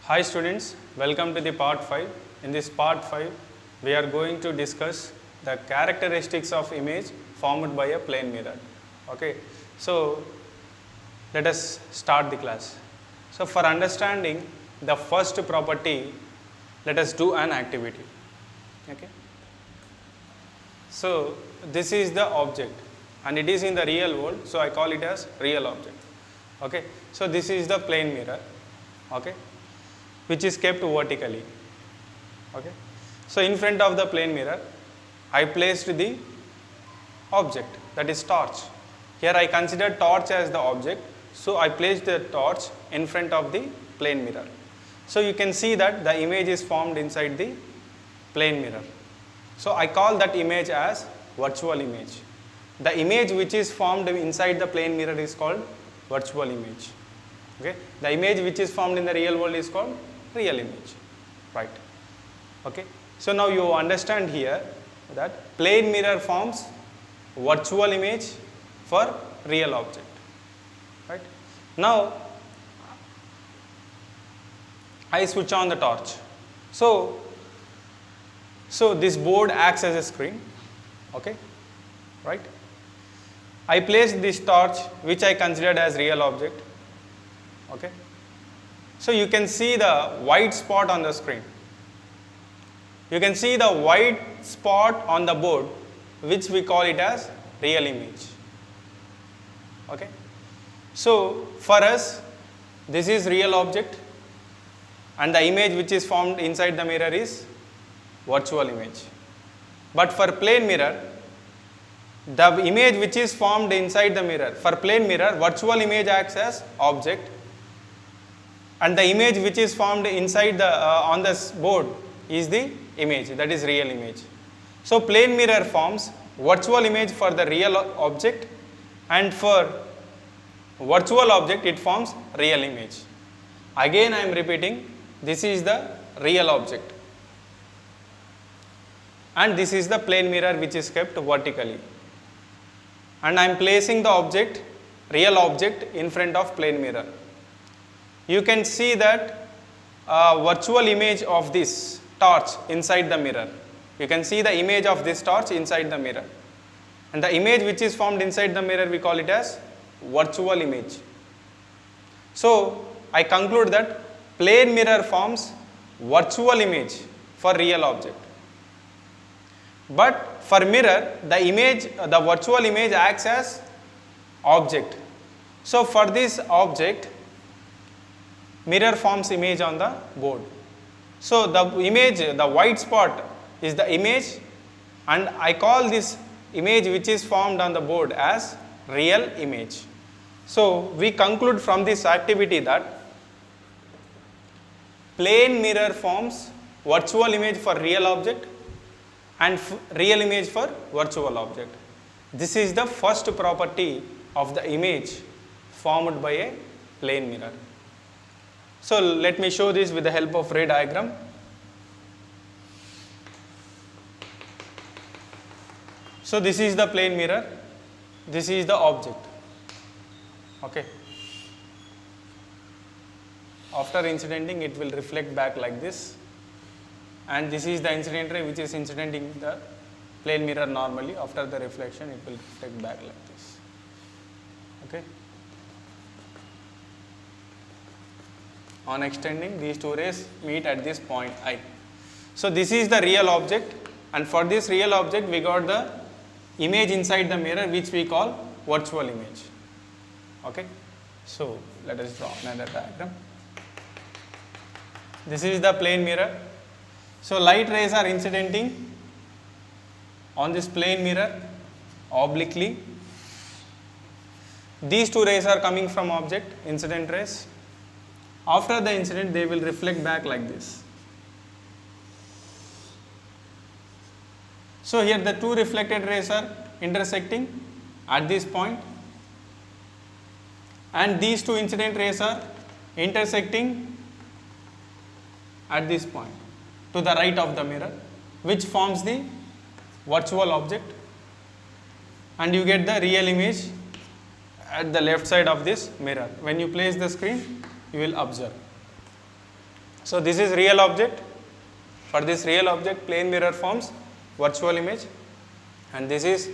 Hi students, welcome to the part 5. In this part 5, we are going to discuss the characteristics of image formed by a plane mirror. Okay, so let us start the class. So for understanding the first property, let us do an activity. Okay. So this is the object and it is in the real world, so I call it as real object. Okay. So this is the plane mirror. Okay, which is kept vertically. Okay. So in front of the plane mirror, I placed the object, that is torch. Here I consider torch as the object, so I placed the torch in front of the plane mirror. So you can see that the image is formed inside the plane mirror. So I call that image as virtual image. The image which is formed inside the plane mirror is called virtual image. Okay. The image which is formed in the real world is called real image, right? Okay. So now you understand here that plane mirror forms virtual image for real object, right? Now I switch on the torch. So this board acts as a screen, okay, right? I placed this torch which I considered as real object, okay. So you can see the white spot on the screen. You can see the white spot on the board which we call it as real image, okay. So for us this is real object and the image which is formed inside the mirror is virtual image. But for plane mirror, the image which is formed inside the mirror, for plane mirror, virtual image acts as object and the image which is formed inside the on this board is the image, that is real image. So plane mirror forms virtual image for the real object and for virtual object it forms real image. Again I am repeating, this is the real object and this is the plane mirror which is kept vertically, and I am placing the object, real object, in front of plane mirror. You can see that virtual image of this torch inside the mirror. You can see the image of this torch inside the mirror, and the image which is formed inside the mirror we call it as virtual image. So I conclude that plane mirror forms virtual image for real object. But for mirror, the virtual image acts as object. So for this object, mirror forms image on the board. So the image, the white spot is the image, and I call this image which is formed on the board as real image. So we conclude from this activity that plane mirror forms virtual image for real object and real image for virtual object. This is the first property of the image formed by a plane mirror. So let me show this with the help of ray diagram. So this is the plane mirror, this is the object, okay. After incidenting it will reflect back like this, and this is the incident ray which is incidenting the plane mirror normally. After the reflection it will reflect back like this, okay. On extending, these two rays meet at this point I. So this is the real object, and for this real object we got the image inside the mirror which we call virtual image, okay. So let us draw another diagram. This is the plane mirror. So light rays are incidenting on this plane mirror obliquely. These two rays are coming from object, incident rays. After the incident they will reflect back like this. So here the two reflected rays are intersecting at this point, and these two incident rays are intersecting at this point to the right of the mirror, which forms the virtual object, and you get the real image at the left side of this mirror. When you place the screen, you will observe. So this is real object. For this real object, plane mirror forms virtual image, and this is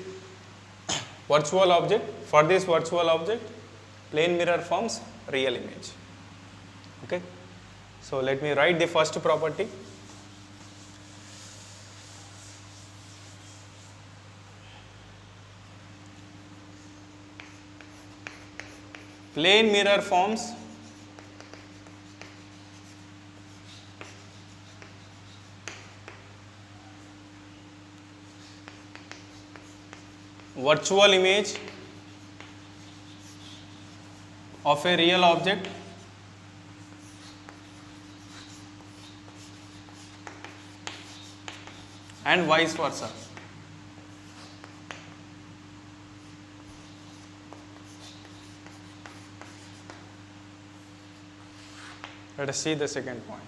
virtual object. For this virtual object, plane mirror forms real image. Okay. So let me write the first property. Plane mirror forms virtual image of a real object and vice versa. Let us see the second point.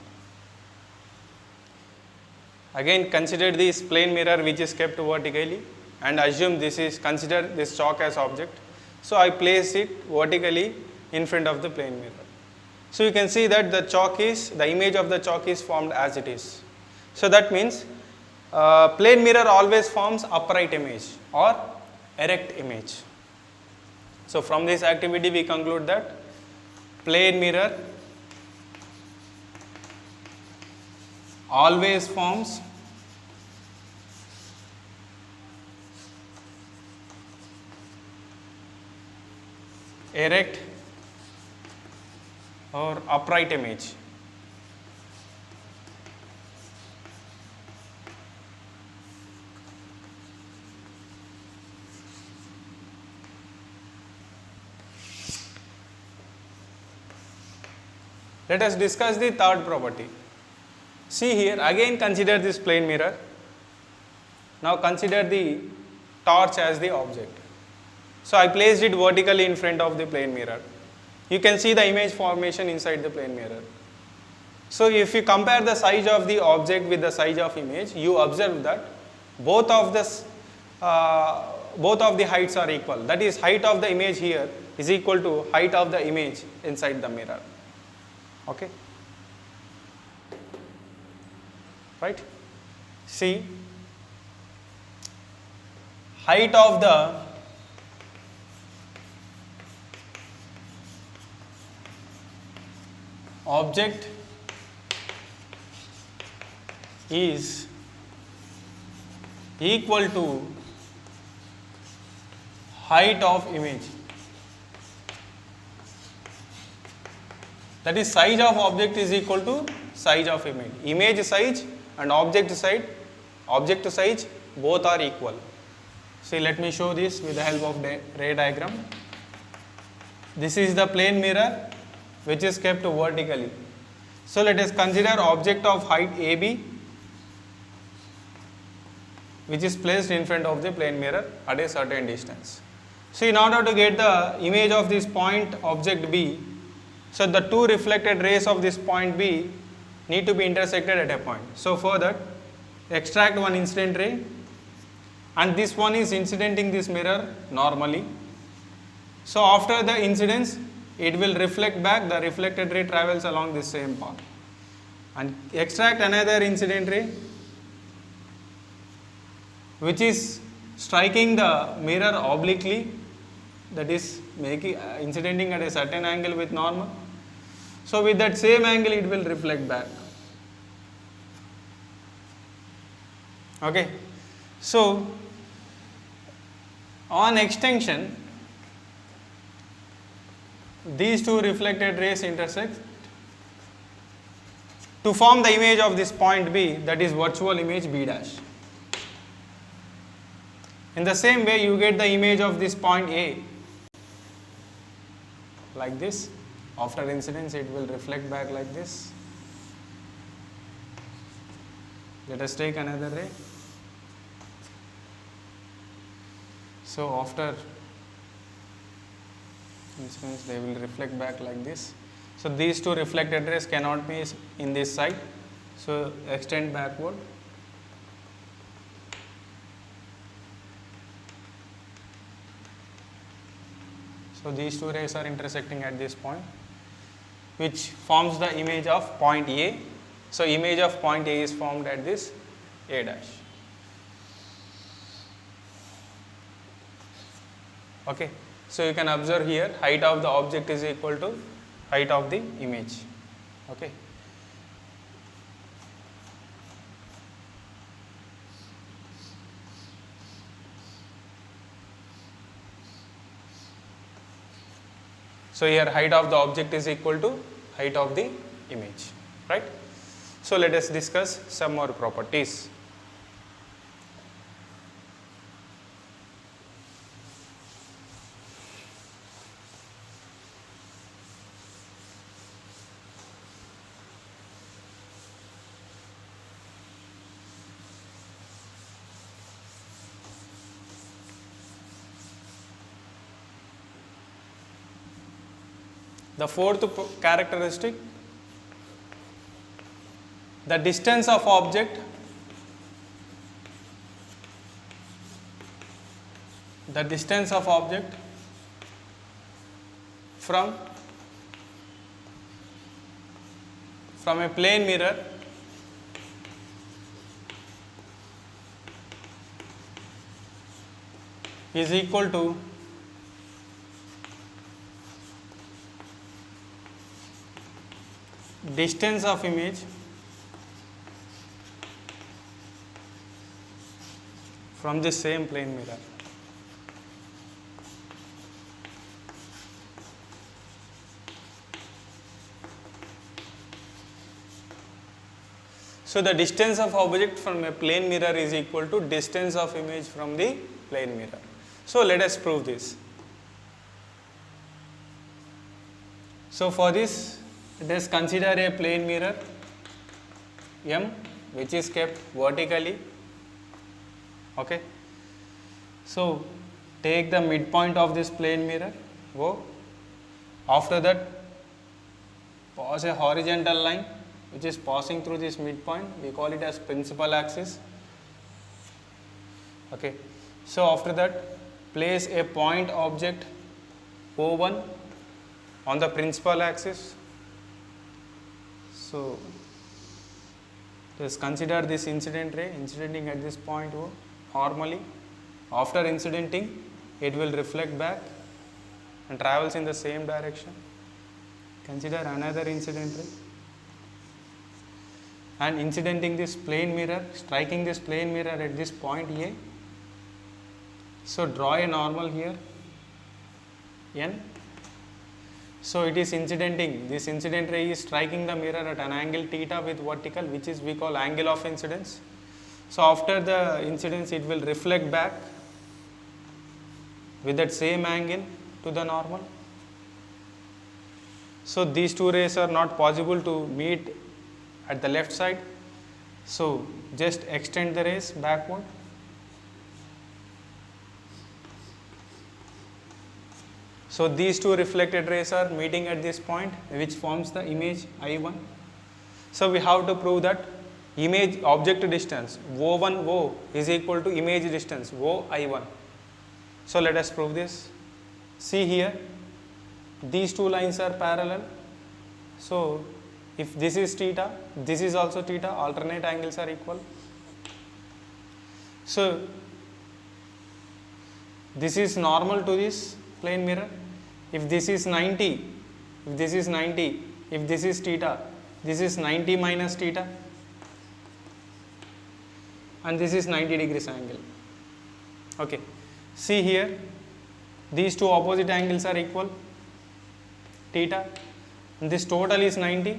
Again, consider this plane mirror which is kept vertically, and assume this is, consider this chalk as object. So I place it vertically in front of the plane mirror. So you can see that the image of the chalk is formed as it is. So that means plane mirror always forms upright image or erect image. So from this activity we conclude that plane mirror always forms erect or upright image. Let us discuss the third property. See here, again consider this plane mirror. Now consider the torch as the object. So I placed it vertically in front of the plane mirror. You can see the image formation inside the plane mirror. So if you compare the size of the object with the size of image, you observe that both of the heights are equal. That is, height of the image here is equal to height of the image inside the mirror. Okay. Right? See, height of the object is equal to height of image. That is, size of object is equal to size of image. Image size and object size both are equal. See, let me show this with the help of ray diagram. This is the plane mirror which is kept vertically. So let us consider object of height AB which is placed in front of the plane mirror at a certain distance. So in order to get the image of this point object B, so the two reflected rays of this point B need to be intersected at a point. So for that, extract one incident ray, and this one is incidenting this mirror normally. So after the incidence, it will reflect back, the reflected ray travels along this same path. And extract another incident ray which is striking the mirror obliquely, that is making incidenting at a certain angle with normal. So with that same angle it will reflect back. Okay. So on extension, these two reflected rays intersect to form the image of this point B, that is virtual image B dash. In the same way, you get the image of this point A like this. After incidence, it will reflect back like this. Let us take another ray. So after incidence, they will reflect back like this. So these two reflected rays cannot be in this side. So extend backward. So these two rays are intersecting at this point, which forms the image of point A So image of point A is formed at this A dash. Okay. So you can observe here height of the object is equal to height of the image. Okay. So here height of the object is equal to height of the image, right? So let us discuss some more properties. The fourth characteristic, the distance of object, from a plane mirror is equal to distance of image from the same plane mirror. So the distance of object from a plane mirror is equal to distance of image from the plane mirror. So let us prove this. So for this, let us consider a plane mirror M which is kept vertically. Okay. So take the midpoint of this plane mirror O. After that, pass a horizontal line which is passing through this midpoint. We call it as principal axis. Okay. So after that, place a point object O1 on the principal axis. So just consider this incident ray incidenting at this point O normally. After incidenting, it will reflect back and travels in the same direction. Consider another incident ray and incidenting this plane mirror, striking this plane mirror at this point A. So draw a normal here N. So it is incidenting, this incident ray is striking the mirror at an angle theta with vertical, which is we call angle of incidence. So after the incidence, it will reflect back with that same angle to the normal. So these two rays are not possible to meet at the left side. So just extend the rays backward. So these two reflected rays are meeting at this point, which forms the image I1. So we have to prove that image object distance O1 O is equal to image distance O I1. So let us prove this. See here, these two lines are parallel. So if this is theta, this is also theta, alternate angles are equal. So this is normal to this plane mirror. If this is 90, if this is 90, if this is theta, this is 90 minus theta, and this is 90 degrees angle. Okay. See here, these two opposite angles are equal, theta, and this total is 90.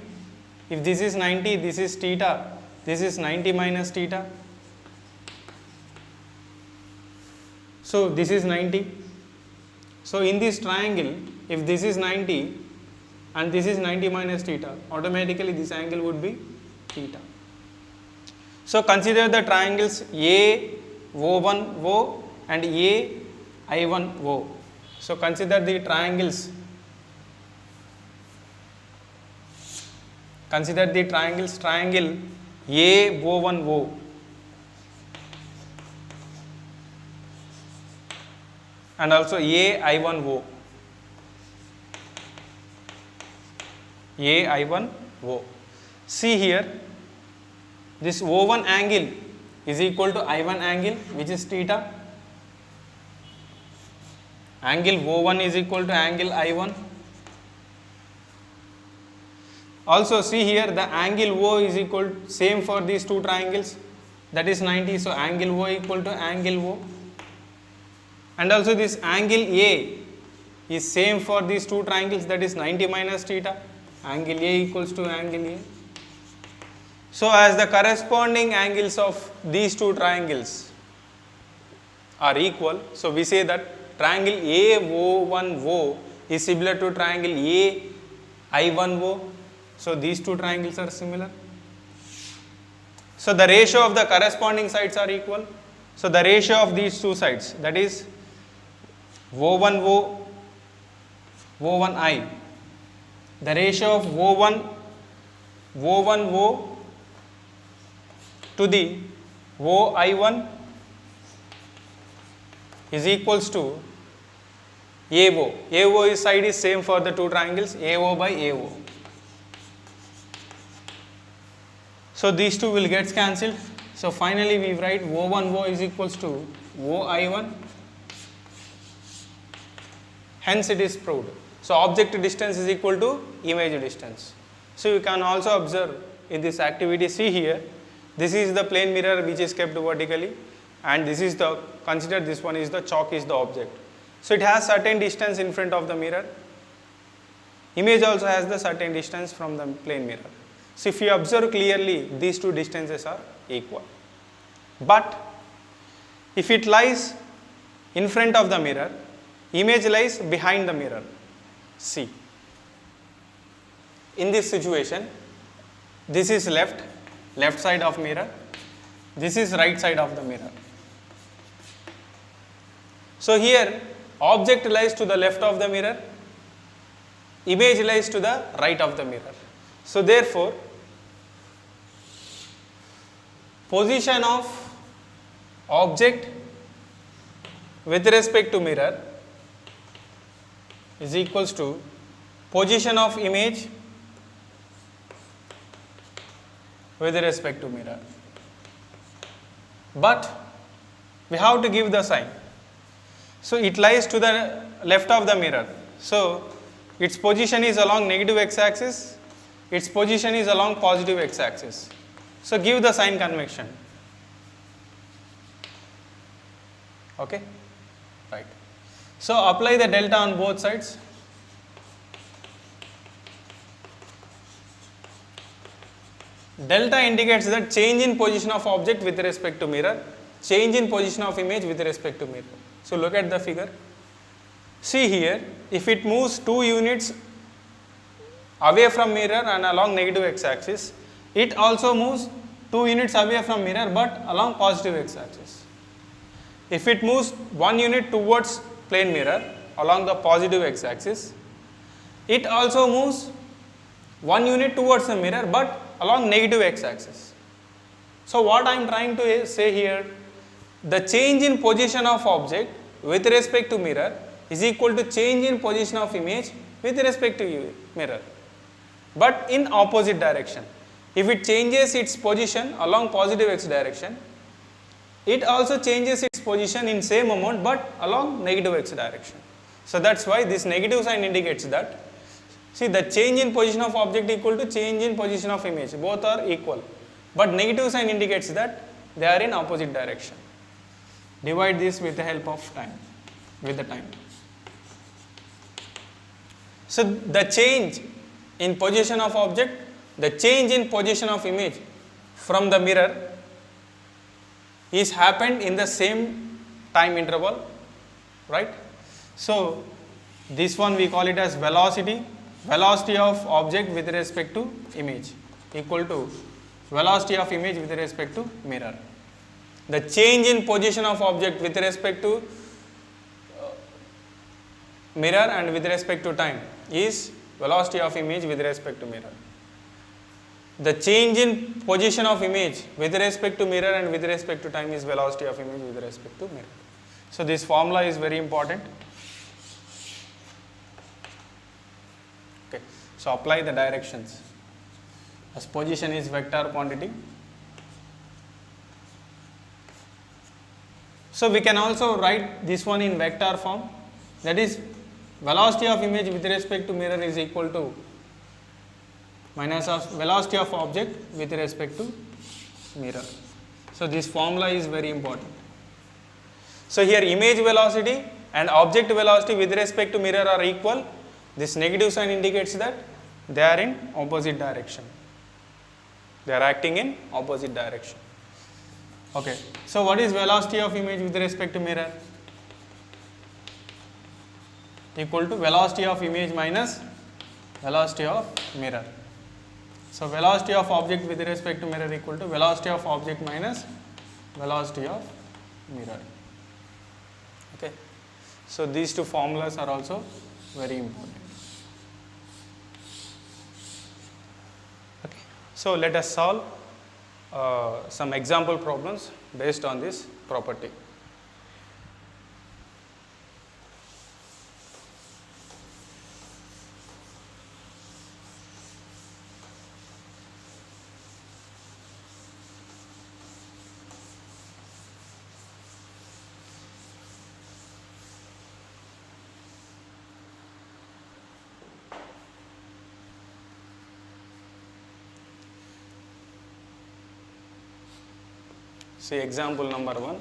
If this is 90, this is theta, this is 90 minus theta. So this is 90. So in this triangle, if this is 90 and this is 90 minus theta, automatically this angle would be theta. So consider the triangles A O1 O and A I1 O. So consider the triangles. Consider the triangles, triangle A O1 O. And also A I1 O. A I1 O. See here, this O1 angle is equal to I1 angle, which is theta. Angle O1 is equal to angle I1. Also see here, the angle O is equal to same for these two triangles, that is 90. So angle O equal to angle O. And also this angle A is same for these two triangles, that is 90 minus theta. Angle A equals to angle A. So as the corresponding angles of these two triangles are equal, so we say that triangle AO1O is similar to triangle AI1O. So these two triangles are similar. So the ratio of the corresponding sides are equal. So the ratio of these two sides, that is O1O, O1I. The ratio of O1O to the OI1 is equals to AO. AO side is same for the two triangles, AO by AO. So these two will get cancelled. So finally we write O1O is equals to OI1. Hence it is proved. So object distance is equal to image distance. So you can also observe in this activity, see here, this is the plane mirror which is kept vertically, and this is the, consider this one is the chalk is the object. So it has certain distance in front of the mirror. Image also has the certain distance from the plane mirror. So if you observe clearly, these two distances are equal. But if it lies in front of the mirror, image lies behind the mirror. See, in this situation, this is left side of mirror, this is right side of the mirror. So here object lies to the left of the mirror, image lies to the right of the mirror. So therefore, position of object with respect to mirror is equals to position of image with respect to mirror. But we have to give the sign. So it lies to the left of the mirror. So its position is along negative x-axis, its position is along positive x-axis. So give the sign convection. Okay, right. So apply the delta on both sides. Delta indicates the change in position of object with respect to mirror, change in position of image with respect to mirror. So look at the figure. See here, if it moves 2 units away from mirror and along negative x-axis, it also moves 2 units away from mirror but along positive x-axis. If it moves 1 unit towards plane mirror along the positive x-axis, it also moves 1 unit towards the mirror but along negative x-axis. So what I am trying to say here, the change in position of object with respect to mirror is equal to change in position of image with respect to mirror, but in opposite direction. If it changes its position along positive x direction, it also changes its position in same amount but along negative x direction. So that's why this negative sign indicates that, see, the change in position of object equal to change in position of image, both are equal, but negative sign indicates that they are in opposite direction. Divide this with the help of time, with the time. So the change in position of object, the change in position of image from the mirror is happened in the same time interval, right? So this one we call it as velocity of object with respect to image equal to velocity of image with respect to mirror. The change in position of object with respect to mirror and with respect to time is velocity of image with respect to mirror. The change in position of image with respect to mirror and with respect to time is velocity of image with respect to mirror. So this formula is very important. So apply the directions. As position is vector quantity, So we can also write this one in vector form, that is velocity of image with respect to mirror is equal to minus of velocity of object with respect to mirror. So this formula is very important. So here image velocity and object velocity with respect to mirror are equal. This negative sign indicates that they are in opposite direction. They are acting in opposite direction. Okay. So what is velocity of image with respect to mirror? Equal to velocity of image minus velocity of mirror. So velocity of object with respect to mirror equal to velocity of object minus velocity of mirror. Okay. So these two formulas are also very important. Okay. So let us solve some example problems based on this property. See example number 1.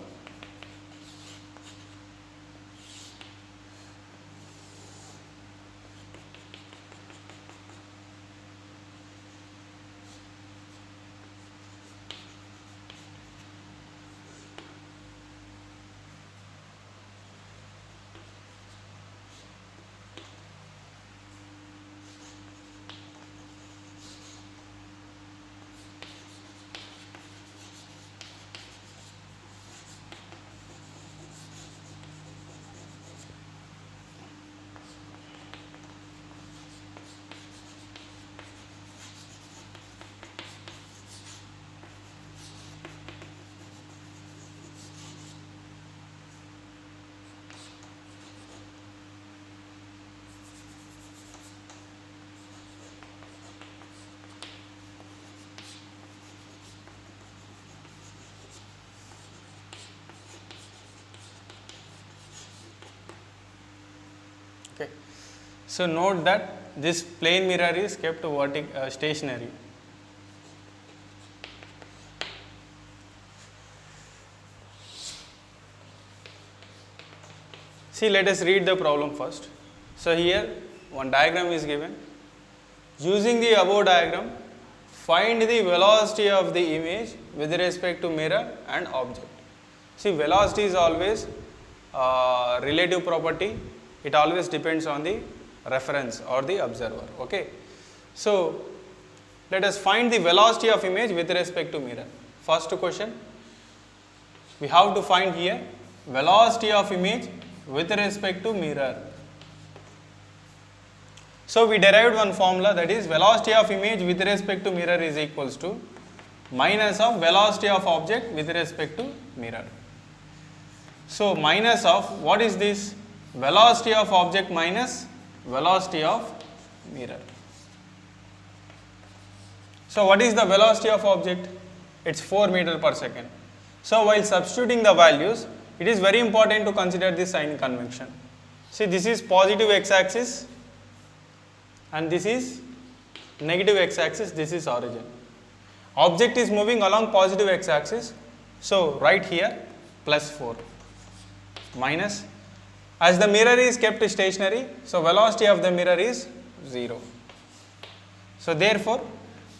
Okay. So note that this plane mirror is kept stationary. See, let us read the problem first. So here one diagram is given. Using the above diagram, find the velocity of the image with respect to mirror and object. See, velocity is always relative property. It always depends on the reference or the observer. Okay. So let us find the velocity of image with respect to mirror. First question, we have to find here velocity of image with respect to mirror. So we derived one formula, that is velocity of image with respect to mirror is equals to minus of velocity of object with respect to mirror. So minus of, what is this? Velocity of object minus velocity of mirror. So what is the velocity of object? It's 4 meter per second. So while substituting the values, it is very important to consider this sign convention. See, this is positive x-axis and this is negative x-axis, this is origin. Object is moving along positive x-axis, so write here plus 4 minus, as the mirror is kept stationary, so velocity of the mirror is 0. So therefore,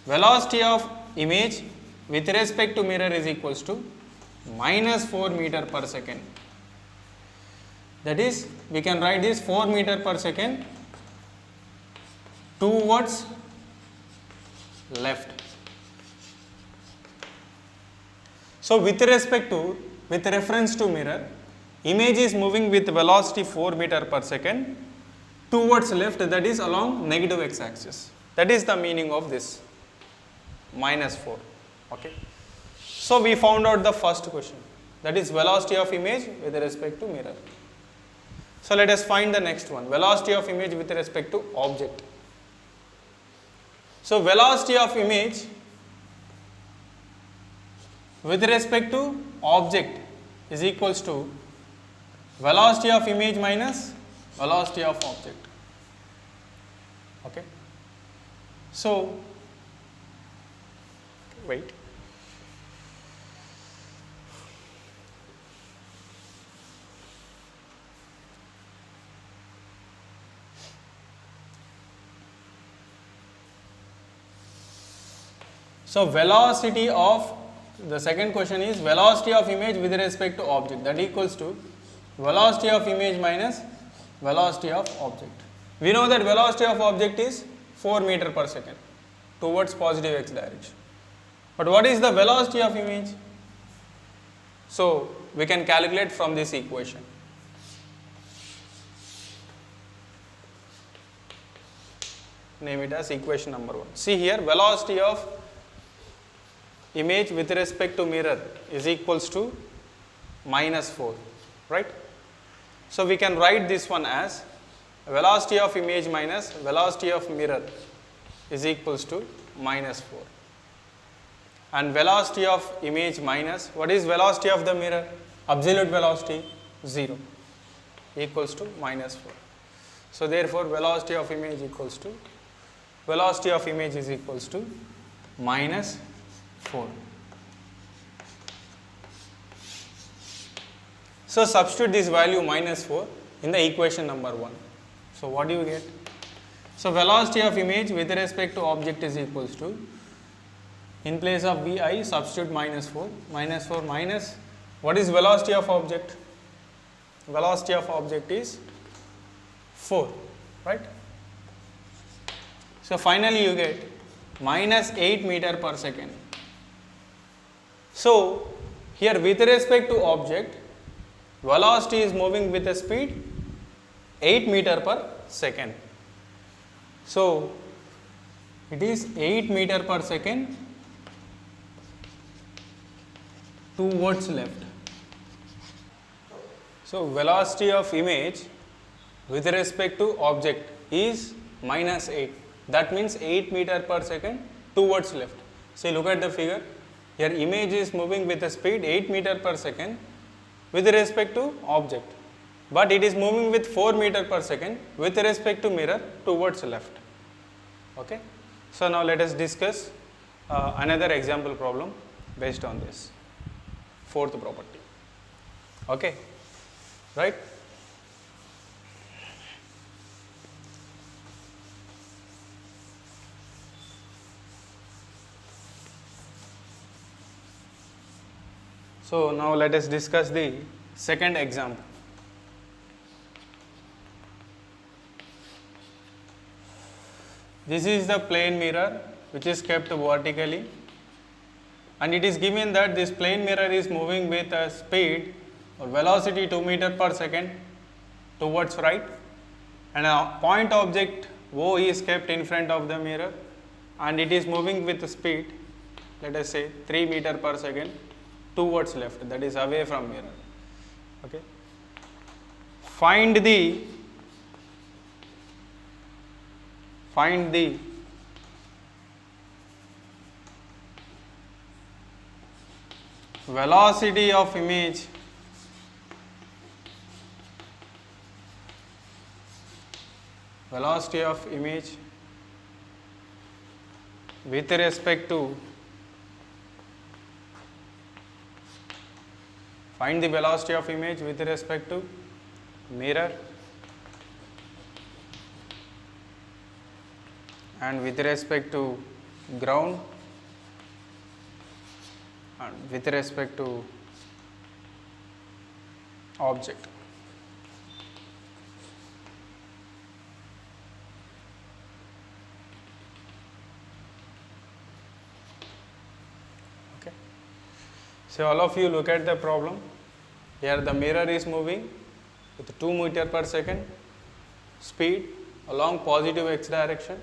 velocity of image with respect to mirror is equals to minus 4 meter per second. That is, we can write this 4 meter per second towards left. So with reference to mirror, image is moving with velocity 4 meter per second towards left, that is along negative x-axis. That is the meaning of this minus 4. Okay. So we found out the first question, that is velocity of image with respect to mirror. So let us find the next one, velocity of image with respect to object. So velocity of image with respect to object is equals to velocity of image minus velocity of object. Okay. So, wait. So, velocity of, the second question is velocity of image with respect to object, that equals to velocity of image minus velocity of object. We know that velocity of object is 4 meter per second towards positive x direction. But what is the velocity of image? So, we can calculate from this equation. Name it as equation number 1. See here, velocity of image with respect to mirror is equals to minus 4, right? So, we can write this one as velocity of image minus velocity of mirror is equals to minus 4. And velocity of image minus, what is velocity of the mirror? Absolute velocity 0 equals to minus 4. So, therefore, velocity of image equals to, velocity of image is equals to minus 4. So, substitute this value minus 4 in the equation number 1. So, what do you get? So, velocity of image with respect to object is equals to, in place of Vi substitute minus 4 minus, what is velocity of object? Velocity of object is 4, right? So, finally you get minus 8 meter per second. So, here with respect to object, velocity is moving with a speed 8 meter per second. So, it is 8 meter per second towards left. So, velocity of image with respect to object is minus 8. That means 8 meter per second towards left. See, look at the figure. Here image is moving with a speed 8 meter per second with respect to object, but it is moving with 4 meter per second with respect to mirror towards left. Okay. So, now let us discuss another example problem based on this fourth property. Okay. Right. So, now let us discuss the second example. This is the plane mirror which is kept vertically, and it is given that this plane mirror is moving with a speed or velocity 2 meter per second towards right, and a point object O is kept in front of the mirror and it is moving with a speed, let us say 3 meter per second towards left, that is away from mirror. Okay. Find the velocity of image with respect to, find the velocity of image with respect to mirror and with respect to ground and with respect to object. Okay. So, all of you look at the problem. Here the mirror is moving with 2 meter per second speed along positive x direction,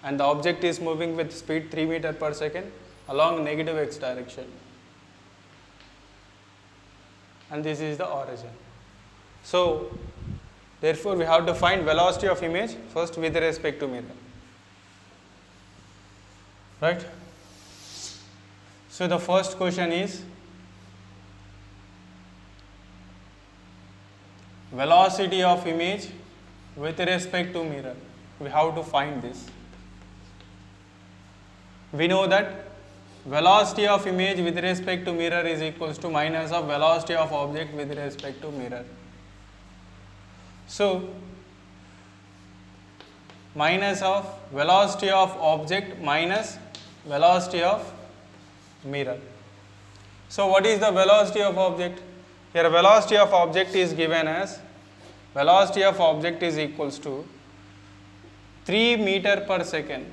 and the object is moving with speed 3 meter per second along negative x direction, and this is the origin. So, therefore, we have to find velocity of image first with respect to mirror, right. So, the first question is velocity of image with respect to mirror. We have to find this. We know that velocity of image with respect to mirror is equals to minus of velocity of object with respect to mirror. So, minus of velocity of object minus velocity of mirror. So, what is the velocity of object? Here velocity of object is given as velocity of object is equals to 3 meter per second,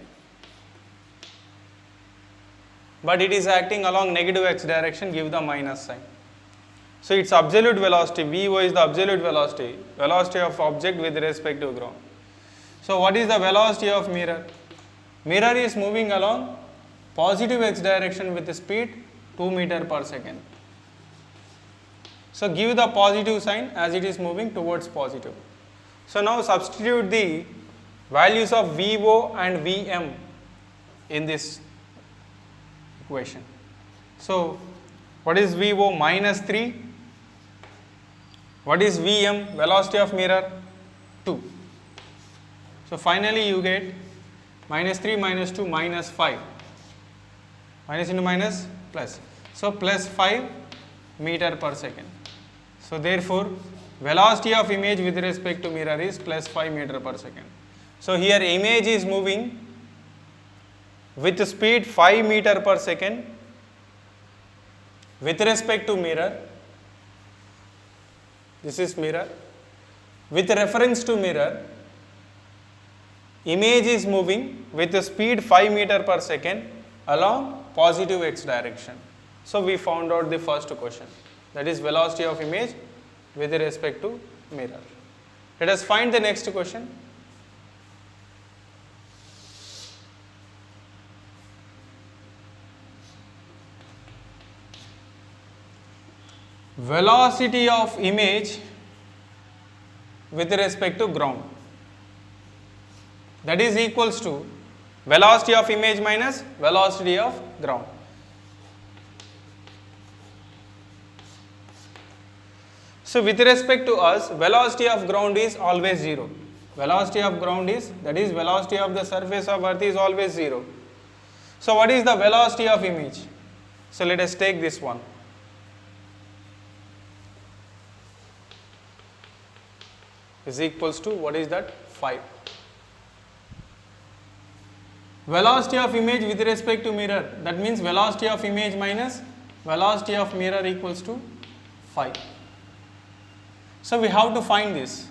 but it is acting along negative x direction, give the minus sign. So, its absolute velocity VO is the absolute velocity of object with respect to ground. So, what is the velocity of mirror? Mirror is moving along positive x direction with the speed 2 meter per second. So, give the positive sign as it is moving towards positive. So, now substitute the values of VO and VM in this equation. So, what is VO? Minus 3. What is VM? Velocity of mirror? 2. So, finally you get minus 3 minus 2 minus 5. Minus into minus plus. So, plus 5 meter per second. So, therefore, velocity of image with respect to mirror is plus 5 meter per second. So, here image is moving with speed 5 meter per second with respect to mirror. This is mirror. With reference to mirror, image is moving with the speed 5 meter per second along positive x direction. So, we found out the first question, that is velocity of image with respect to mirror. Let us find the next question. Velocity of image with respect to ground, that is equals to velocity of image minus velocity of ground. So, with respect to us, velocity of ground is always 0. Velocity of ground is, that is velocity of the surface of earth is always 0. So, what is the velocity of image? So, let us take this one. Is equals to, what is that? 5. Velocity of image with respect to mirror, that means velocity of image minus velocity of mirror equals to 5. So, we have to find this.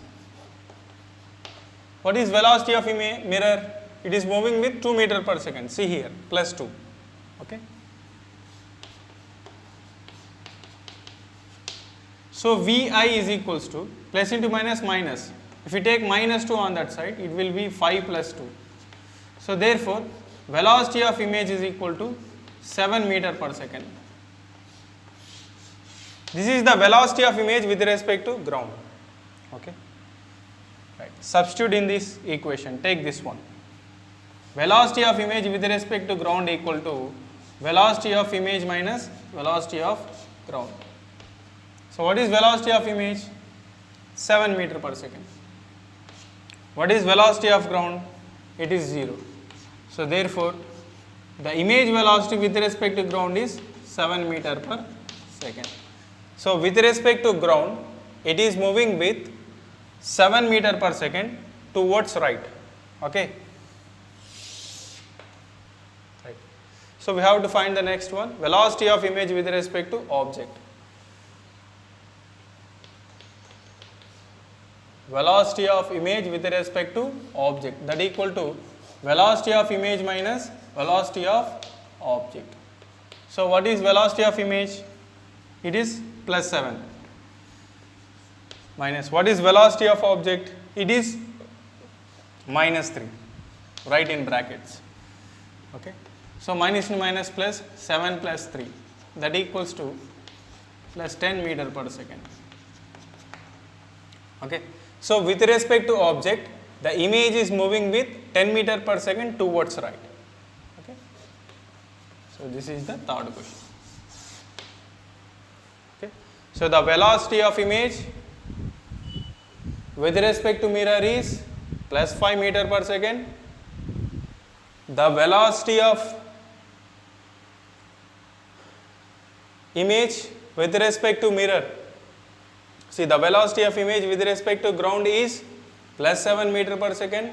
What is velocity of mirror? It is moving with 2 meter per second. See here, plus 2. Okay. So, Vi is equals to plus into minus minus. If you take minus 2 on that side, it will be 5 plus 2. So, therefore, velocity of image is equal to 7 meter per second. This is the velocity of image with respect to ground. Okay. Right. Substitute in this equation. Take this one. Velocity of image with respect to ground equal to velocity of image minus velocity of ground. So, what is velocity of image? 7 meter per second. What is velocity of ground? It is 0. So, therefore, the image velocity with respect to ground is 7 meter per second. So, with respect to ground, it is moving with 7 meter per second towards right. Okay. Right. So, we have to find the next one, velocity of image with respect to object. Velocity of image with respect to object, that equal to velocity of image minus velocity of object. So, what is velocity of image? It is plus 7 minus what is velocity of object? It is minus 3, right in brackets. Okay. So, minus into minus plus 7 plus 3, that equals to plus 10 meter per second. Okay. So, with respect to object, the image is moving with 10 meter per second towards right. Okay. So, this is the third question. Okay. So, the velocity of image with respect to mirror is plus 5 meter per second. The velocity of image with respect to mirror, see the velocity of image with respect to ground is plus 7 meter per second,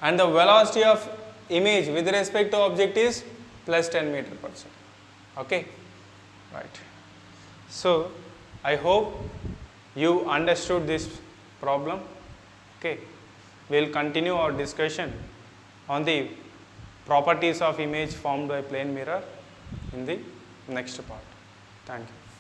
and the velocity of image with respect to object is plus 10 meter per second. Okay, right. So I hope you understood this problem. Okay, we will continue our discussion on the properties of image formed by plane mirror in the next part. Thank you.